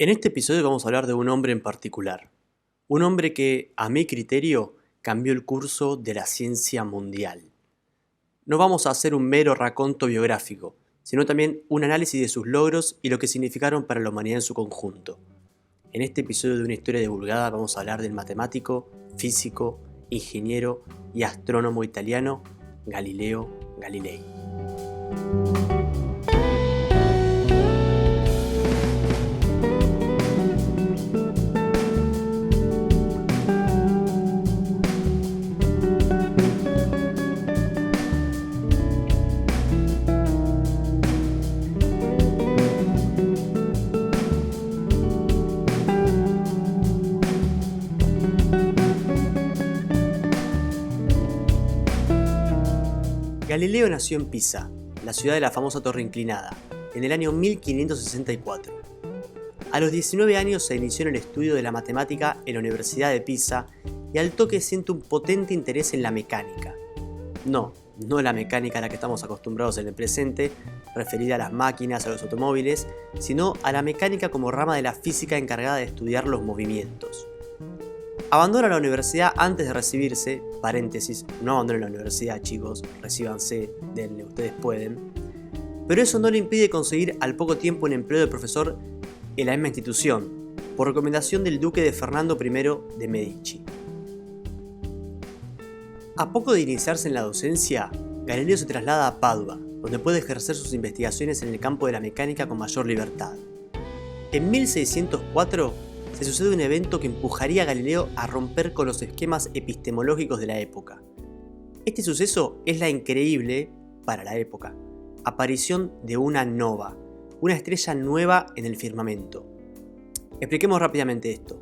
En este episodio vamos a hablar de un hombre en particular. Un hombre que, a mi criterio, cambió el curso de la ciencia mundial. No vamos a hacer un mero raconto biográfico, sino también un análisis de sus logros y lo que significaron para la humanidad en su conjunto. En este episodio de Una historia divulgada vamos a hablar del matemático, físico, ingeniero y astrónomo italiano Galileo Galilei. Galileo nació en Pisa, la ciudad de la famosa Torre Inclinada, en el año 1564. A los 19 años se inició en el estudio de la matemática en la Universidad de Pisa y al toque siente un potente interés en la mecánica. No la mecánica a la que estamos acostumbrados en el presente, referida a las máquinas, a los automóviles, sino a la mecánica como rama de la física encargada de estudiar los movimientos. Abandona la universidad antes de recibirse, paréntesis, no abandonen la universidad chicos, recíbanse, denle, ustedes pueden, pero eso no le impide conseguir al poco tiempo un empleo de profesor en la misma institución, por recomendación del duque de Fernando I de Medici. A poco de iniciarse en la docencia, Galileo se traslada a Padua, donde puede ejercer sus investigaciones en el campo de la mecánica con mayor libertad. En 1604, se sucede un evento que empujaría a Galileo a romper con los esquemas epistemológicos de la época. Este suceso es la increíble, para la época, aparición de una nova, una estrella nueva en el firmamento. Expliquemos rápidamente esto.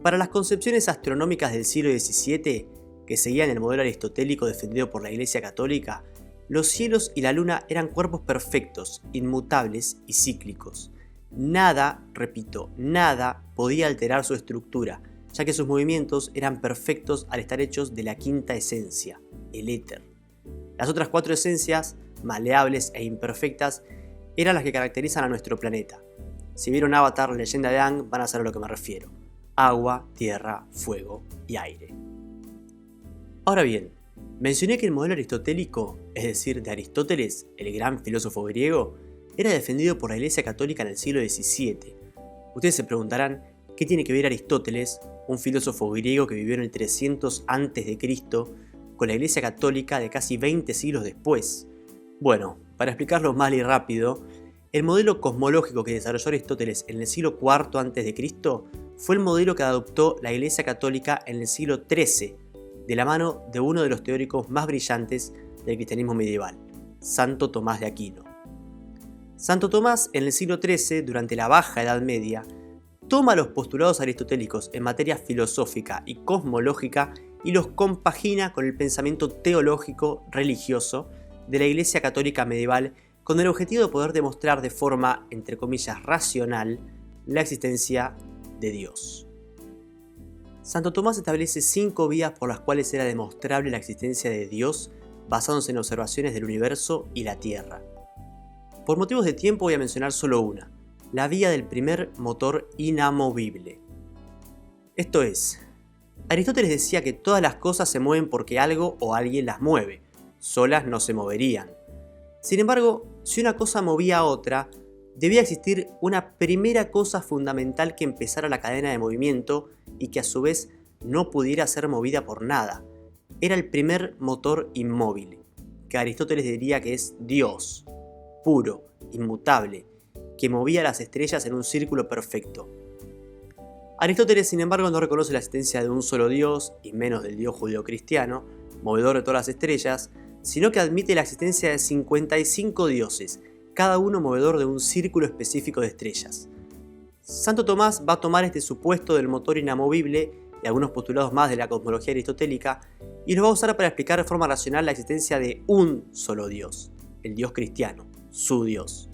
Para las concepciones astronómicas del siglo XVII, que seguían el modelo aristotélico defendido por la Iglesia Católica, los cielos y la luna eran cuerpos perfectos, inmutables y cíclicos. Nada, repito, nada podía alterar su estructura, ya que sus movimientos eran perfectos al estar hechos de la quinta esencia, el éter. Las otras cuatro esencias, maleables e imperfectas, eran las que caracterizan a nuestro planeta. Si vieron Avatar, Leyenda de Aang, van a saber a lo que me refiero. Agua, tierra, fuego y aire. Ahora bien, mencioné que el modelo aristotélico, es decir, de Aristóteles, el gran filósofo griego, era defendido por la Iglesia Católica en el siglo XVII. Ustedes se preguntarán, ¿qué tiene que ver Aristóteles, un filósofo griego que vivió en el 300 a.C., con la Iglesia Católica de casi 20 siglos después? Bueno, para explicarlo mal y rápido, el modelo cosmológico que desarrolló Aristóteles en el siglo IV a.C. fue el modelo que adoptó la Iglesia Católica en el siglo XIII, de la mano de uno de los teóricos más brillantes del cristianismo medieval, Santo Tomás de Aquino. Santo Tomás, en el siglo XIII, durante la Baja Edad Media, toma los postulados aristotélicos en materia filosófica y cosmológica y los compagina con el pensamiento teológico religioso de la Iglesia Católica medieval con el objetivo de poder demostrar de forma, entre comillas, racional, la existencia de Dios. Santo Tomás establece 5 vías por las cuales era demostrable la existencia de Dios basándose en observaciones del universo y la Tierra. Por motivos de tiempo voy a mencionar solo una, la vía del primer motor inamovible. Esto es, Aristóteles decía que todas las cosas se mueven porque algo o alguien las mueve, solas no se moverían. Sin embargo, si una cosa movía a otra, debía existir una primera cosa fundamental que empezara la cadena de movimiento y que a su vez no pudiera ser movida por nada. Era el primer motor inmóvil, que Aristóteles diría que es Dios, puro, inmutable, que movía las estrellas en un círculo perfecto. Aristóteles, sin embargo, no reconoce la existencia de un solo Dios, y menos del Dios judeocristiano, movedor de todas las estrellas, sino que admite la existencia de 55 dioses, cada uno movedor de un círculo específico de estrellas. Santo Tomás va a tomar este supuesto del motor inamovible y algunos postulados más de la cosmología aristotélica y los va a usar para explicar de forma racional la existencia de un solo Dios, el Dios cristiano, su Dios.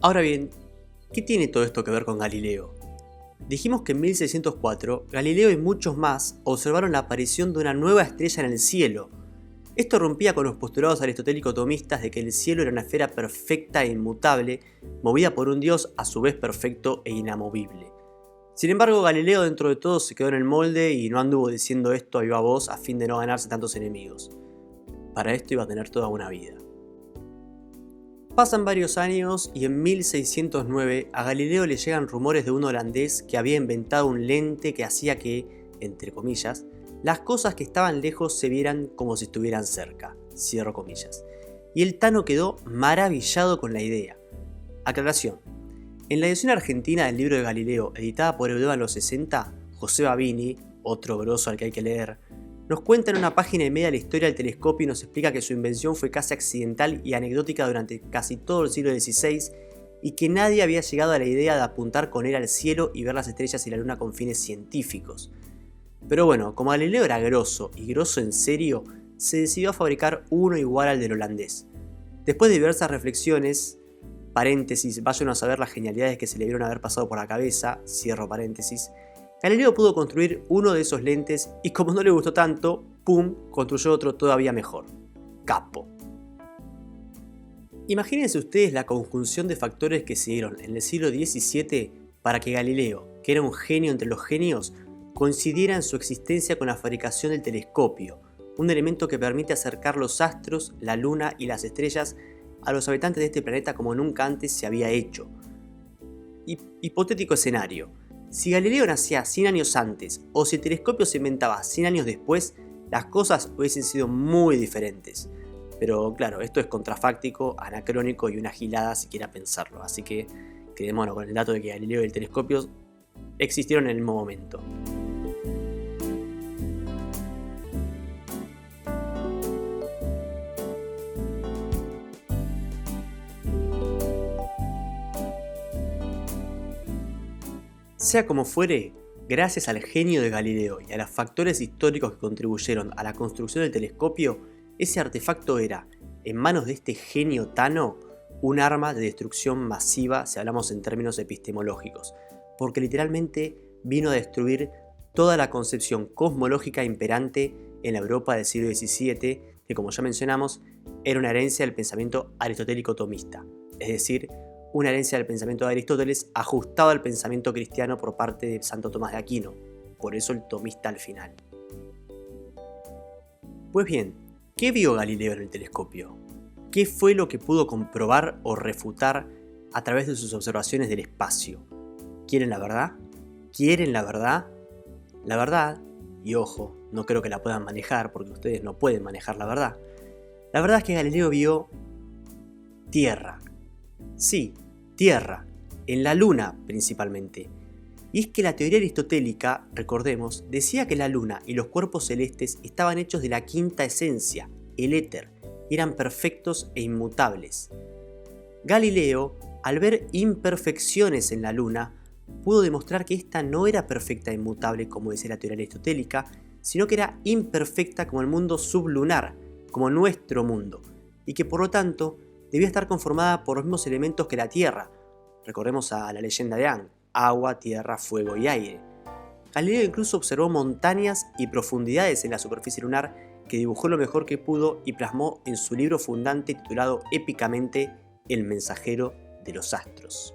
Ahora bien, ¿qué tiene todo esto que ver con Galileo? Dijimos que en 1604 Galileo y muchos más observaron la aparición de una nueva estrella en el cielo. Esto rompía con los postulados aristotélico-tomistas de que el cielo era una esfera perfecta e inmutable, movida por un dios a su vez perfecto e inamovible. Sin embargo, Galileo dentro de todo se quedó en el molde y no anduvo diciendo esto a viva voz a fin de no ganarse tantos enemigos. Para esto iba a tener toda una vida. Pasan varios años y en 1609 a Galileo le llegan rumores de un holandés que había inventado un lente que hacía que, entre comillas, las cosas que estaban lejos se vieran como si estuvieran cerca, cierro comillas. Y el Tano quedó maravillado con la idea. Aclaración. En la edición argentina del libro de Galileo, editada por Eudeva en los 60, José Babini, otro grosso al que hay que leer, nos cuenta en una página y media la historia del telescopio y nos explica que su invención fue casi accidental y anecdótica durante casi todo el siglo XVI y que nadie había llegado a la idea de apuntar con él al cielo y ver las estrellas y la luna con fines científicos. Pero bueno, como Galileo era grosso y grosso en serio, se decidió a fabricar uno igual al del holandés. Después de diversas reflexiones, paréntesis, vayan a saber las genialidades que se le vieron haber pasado por la cabeza, cierro paréntesis, Galileo pudo construir uno de esos lentes y como no le gustó tanto, ¡pum!, construyó otro todavía mejor. Capo. Imagínense ustedes la conjunción de factores que se dieron en el siglo XVII para que Galileo, que era un genio entre los genios, coincidiera en su existencia con la fabricación del telescopio, un elemento que permite acercar los astros, la luna y las estrellas a los habitantes de este planeta como nunca antes se había hecho. Hipotético escenario. Si Galileo nacía 100 años antes o si el telescopio se inventaba 100 años después, las cosas hubiesen sido muy diferentes. Pero claro, esto es contrafáctico, anacrónico y una gilada si quiera pensarlo, así que quedémonos con el dato de que Galileo y el telescopio existieron en el mismo momento. Sea como fuere, gracias al genio de Galileo y a los factores históricos que contribuyeron a la construcción del telescopio, ese artefacto era, en manos de este genio Tano, un arma de destrucción masiva si hablamos en términos epistemológicos, porque literalmente vino a destruir toda la concepción cosmológica imperante en la Europa del siglo XVII, que como ya mencionamos, era una herencia del pensamiento aristotélico-tomista, es decir, una herencia del pensamiento de Aristóteles ajustado al pensamiento cristiano por parte de Santo Tomás de Aquino, por eso el tomista al final. Pues bien, ¿qué vio Galileo en el telescopio? ¿Qué fue lo que pudo comprobar o refutar a través de sus observaciones del espacio? ¿Quieren la verdad? ¿Quieren la verdad? La verdad, y ojo, no creo que la puedan manejar porque ustedes no pueden manejar la verdad es que Galileo vio Tierra. Sí, Tierra, en la Luna principalmente. Y es que la teoría aristotélica, recordemos, decía que la Luna y los cuerpos celestes estaban hechos de la quinta esencia, el éter, y eran perfectos e inmutables. Galileo, al ver imperfecciones en la Luna, pudo demostrar que esta no era perfecta e inmutable como decía la teoría aristotélica, sino que era imperfecta como el mundo sublunar, como nuestro mundo, y que por lo tanto debía estar conformada por los mismos elementos que la Tierra. Recordemos a la leyenda de Aang, agua, tierra, fuego y aire. Galileo incluso observó montañas y profundidades en la superficie lunar que dibujó lo mejor que pudo y plasmó en su libro fundante titulado épicamente El mensajero de los astros.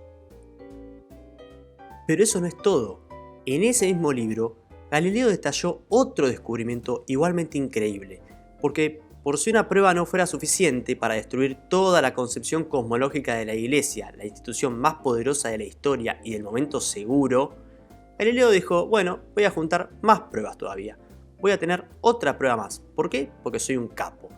Pero eso no es todo. En ese mismo libro, Galileo detalló otro descubrimiento igualmente increíble, porque por si una prueba no fuera suficiente para destruir toda la concepción cosmológica de la Iglesia, la institución más poderosa de la historia y del momento seguro, Galileo dijo, bueno, voy a juntar más pruebas todavía. Voy a tener otra prueba más. ¿Por qué? Porque soy un capo.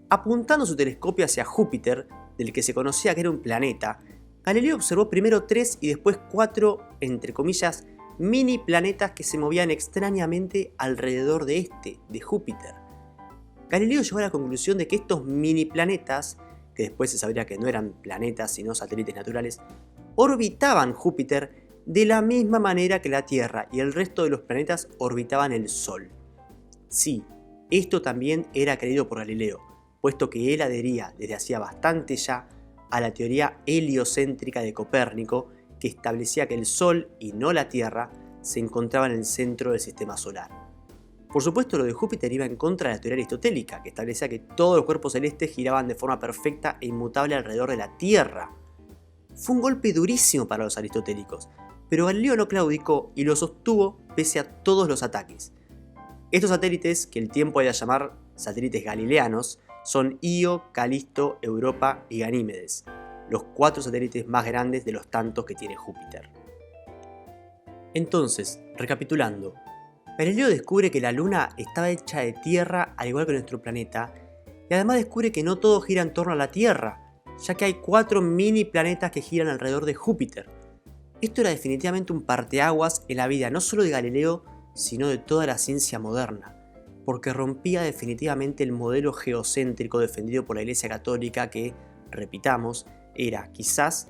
Apuntando su telescopio hacia Júpiter, del que se conocía que era un planeta, Galileo observó primero 3 y después 4, entre comillas, mini planetas que se movían extrañamente alrededor de de Júpiter. Galileo llegó a la conclusión de que estos mini planetas, que después se sabría que no eran planetas sino satélites naturales, orbitaban Júpiter de la misma manera que la Tierra y el resto de los planetas orbitaban el Sol. Sí, esto también era creído por Galileo, puesto que él adhería desde hacía bastante ya a la teoría heliocéntrica de Copérnico, que establecía que el Sol, y no la Tierra, se encontraba en el centro del sistema solar. Por supuesto, lo de Júpiter iba en contra de la teoría aristotélica, que establecía que todos los cuerpos celestes giraban de forma perfecta e inmutable alrededor de la Tierra. Fue un golpe durísimo para los aristotélicos, pero Galileo no claudicó y lo sostuvo pese a todos los ataques. Estos satélites, que el tiempo ha de llamar satélites galileanos, son Io, Calisto, Europa y Ganímedes, los 4 satélites más grandes de los tantos que tiene Júpiter. Entonces, recapitulando, Galileo descubre que la Luna estaba hecha de tierra al igual que nuestro planeta, y además descubre que no todo gira en torno a la Tierra, ya que hay 4 mini planetas que giran alrededor de Júpiter. Esto era definitivamente un parteaguas en la vida no solo de Galileo, sino de toda la ciencia moderna, porque rompía definitivamente el modelo geocéntrico defendido por la Iglesia Católica que, repitamos, era quizás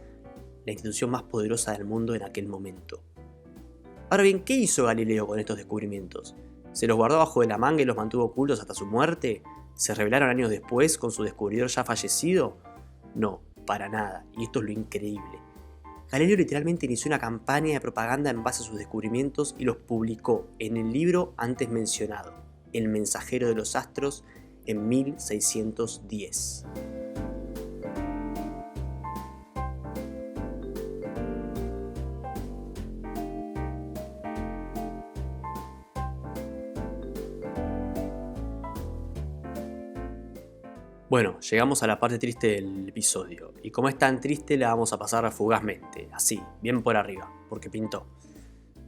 la institución más poderosa del mundo en aquel momento. Ahora bien, ¿qué hizo Galileo con estos descubrimientos? ¿Se los guardó bajo de la manga y los mantuvo ocultos hasta su muerte? ¿Se revelaron años después con su descubridor ya fallecido? No, para nada, y esto es lo increíble. Galileo literalmente inició una campaña de propaganda en base a sus descubrimientos y los publicó en el libro antes mencionado, El mensajero de los astros, en 1610. Bueno, llegamos a la parte triste del episodio, y como es tan triste la vamos a pasar fugazmente, así, bien por arriba, porque pintó.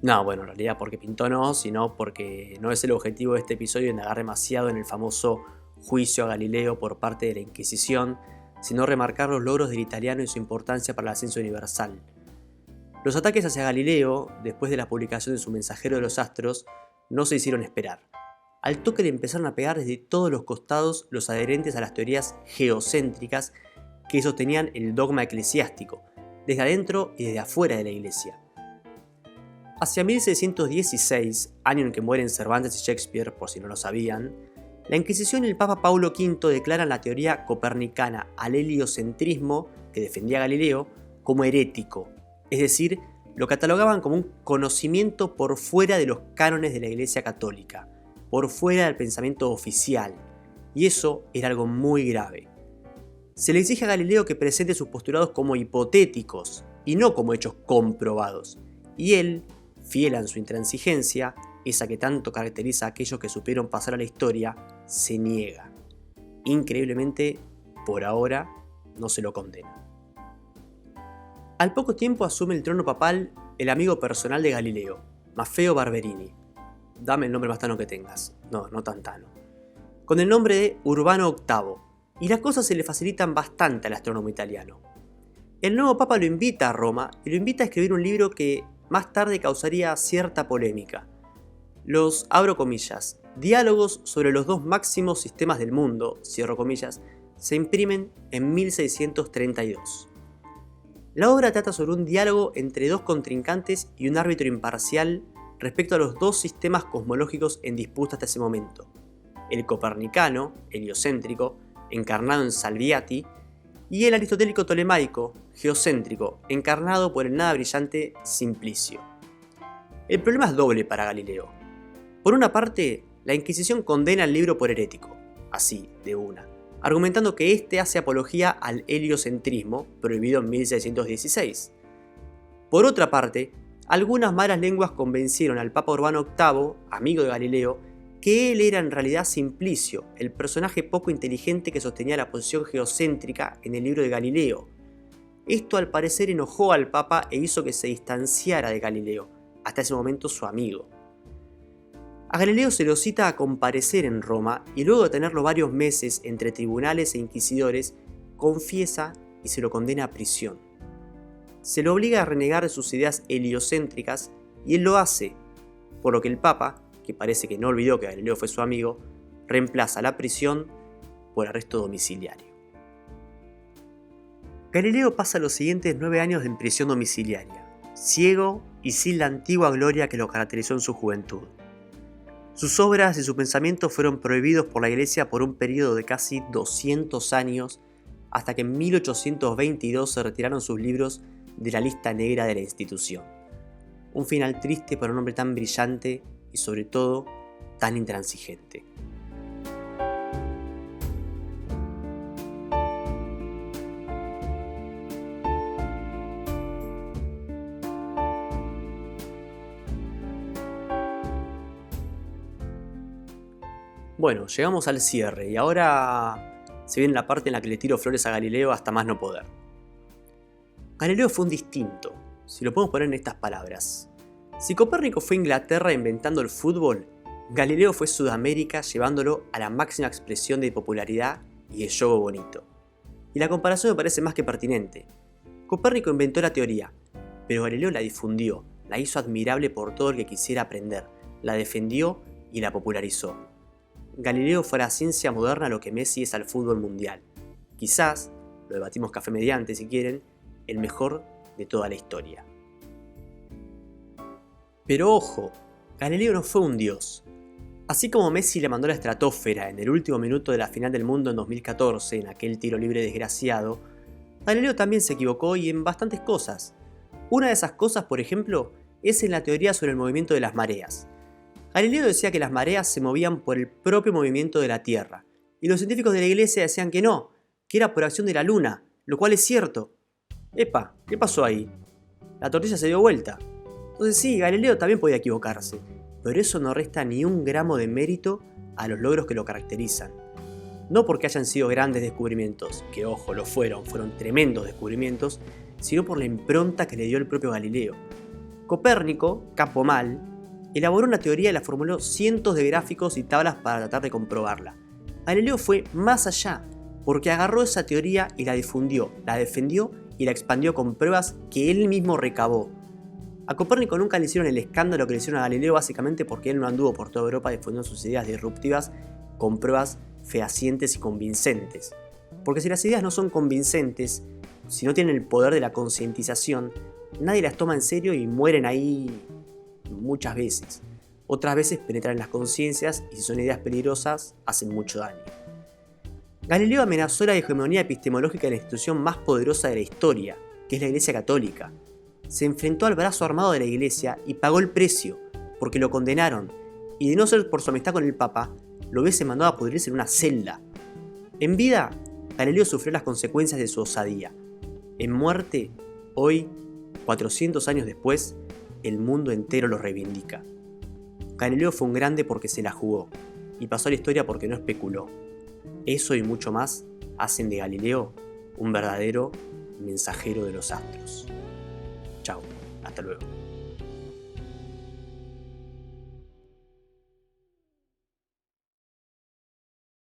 No, bueno, en realidad porque pintó no, sino porque no es el objetivo de este episodio indagar demasiado en el famoso juicio a Galileo por parte de la Inquisición, sino remarcar los logros del italiano y su importancia para la ciencia universal. Los ataques hacia Galileo, después de la publicación de su Mensajero de los Astros, no se hicieron esperar. Al toque le empezaron a pegar desde todos los costados los adherentes a las teorías geocéntricas que sostenían el dogma eclesiástico, desde adentro y desde afuera de la iglesia. Hacia 1616, año en que mueren Cervantes y Shakespeare, por si no lo sabían, la Inquisición y el Papa Paulo V declaran la teoría copernicana al heliocentrismo, que defendía Galileo, como herético, es decir, lo catalogaban como un conocimiento por fuera de los cánones de la Iglesia Católica, por fuera del pensamiento oficial, y eso era algo muy grave. Se le exige a Galileo que presente sus postulados como hipotéticos y no como hechos comprobados, y él, fiel a su intransigencia, esa que tanto caracteriza a aquellos que supieron pasar a la historia, se niega. Increíblemente, por ahora, no se lo condena. Al poco tiempo asume el trono papal el amigo personal de Galileo, Maffeo Barberini. Dame el nombre más tano que tengas. No tan tano. Con el nombre de Urbano VIII. Y las cosas se le facilitan bastante al astrónomo italiano. El nuevo papa lo invita a Roma y lo invita a escribir un libro que más tarde causaría cierta polémica. Los, abro comillas, diálogos sobre los 2 máximos sistemas del mundo, cierro comillas, se imprimen en 1632. La obra trata sobre un diálogo entre 2 contrincantes y un árbitro imparcial respecto a los 2 sistemas cosmológicos en disputa hasta ese momento, el copernicano, heliocéntrico, encarnado en Salviati, y el aristotélico tolemaico, geocéntrico, encarnado por el nada brillante Simplicio. El problema es doble para Galileo. Por una parte, la Inquisición condena el libro por herético, así, de una, argumentando que este hace apología al heliocentrismo, prohibido en 1616. Por otra parte, algunas malas lenguas convencieron al Papa Urbano VIII, amigo de Galileo, que él era en realidad Simplicio, el personaje poco inteligente que sostenía la posición geocéntrica en el libro de Galileo. Esto al parecer enojó al Papa e hizo que se distanciara de Galileo, hasta ese momento su amigo. A Galileo se lo cita a comparecer en Roma y luego de tenerlo varios meses entre tribunales e inquisidores, confiesa y se lo condena a prisión. Se lo obliga a renegar de sus ideas heliocéntricas y él lo hace, por lo que el Papa, que parece que no olvidó que Galileo fue su amigo, reemplaza la prisión por arresto domiciliario. Galileo pasa los siguientes 9 años en prisión domiciliaria, ciego y sin la antigua gloria que lo caracterizó en su juventud. Sus obras y su pensamiento fueron prohibidos por la Iglesia por un periodo de casi 200 años, hasta que en 1822 se retiraron sus libros de la lista negra de la institución. Un final triste para un hombre tan brillante y sobre todo tan intransigente. Bueno, llegamos al cierre y ahora se viene la parte en la que le tiro flores a Galileo hasta más no poder. Galileo fue un distinto, si lo podemos poner en estas palabras. Si Copérnico fue Inglaterra inventando el fútbol, Galileo fue Sudamérica llevándolo a la máxima expresión de popularidad y de yogo bonito. Y la comparación me parece más que pertinente. Copérnico inventó la teoría, pero Galileo la difundió, la hizo admirable por todo el que quisiera aprender, la defendió y la popularizó. Galileo fue a la ciencia moderna lo que Messi es al fútbol mundial. Quizás, lo debatimos café mediante si quieren, el mejor de toda la historia. Pero ojo, Galileo no fue un dios. Así como Messi le mandó a la estratosfera en el último minuto de la final del mundo en 2014, en aquel tiro libre desgraciado, Galileo también se equivocó y en bastantes cosas. Una de esas cosas, por ejemplo, es en la teoría sobre el movimiento de las mareas. Galileo decía que las mareas se movían por el propio movimiento de la Tierra, y los científicos de la Iglesia decían que no, que era por acción de la Luna, lo cual es cierto. Epa, ¿qué pasó ahí? La tortilla se dio vuelta. Entonces sí, Galileo también podía equivocarse, pero eso no resta ni un gramo de mérito a los logros que lo caracterizan. No porque hayan sido grandes descubrimientos, que ojo, lo fueron tremendos descubrimientos, sino por la impronta que le dio el propio Galileo. Copérnico, capo mal, elaboró una teoría y la formuló cientos de gráficos y tablas para tratar de comprobarla. Galileo fue más allá, porque agarró esa teoría y la difundió, la defendió y la expandió con pruebas que él mismo recabó. A Copérnico nunca le hicieron el escándalo que le hicieron a Galileo básicamente porque él no anduvo por toda Europa difundiendo sus ideas disruptivas con pruebas fehacientes y convincentes. Porque si las ideas no son convincentes, si no tienen el poder de la concientización, nadie las toma en serio y mueren ahí muchas veces. Otras veces penetran en las conciencias y si son ideas peligrosas, hacen mucho daño. Galileo amenazó la hegemonía epistemológica de la institución más poderosa de la historia, que es la Iglesia Católica. Se enfrentó al brazo armado de la Iglesia y pagó el precio, porque lo condenaron, y de no ser por su amistad con el Papa, lo hubiese mandado a pudrirse en una celda. En vida, Galileo sufrió las consecuencias de su osadía. En muerte, hoy, 400 años después, el mundo entero lo reivindica. Galileo fue un grande porque se la jugó, y pasó a la historia porque no especuló. Eso y mucho más hacen de Galileo un verdadero mensajero de los astros. Chao, hasta luego.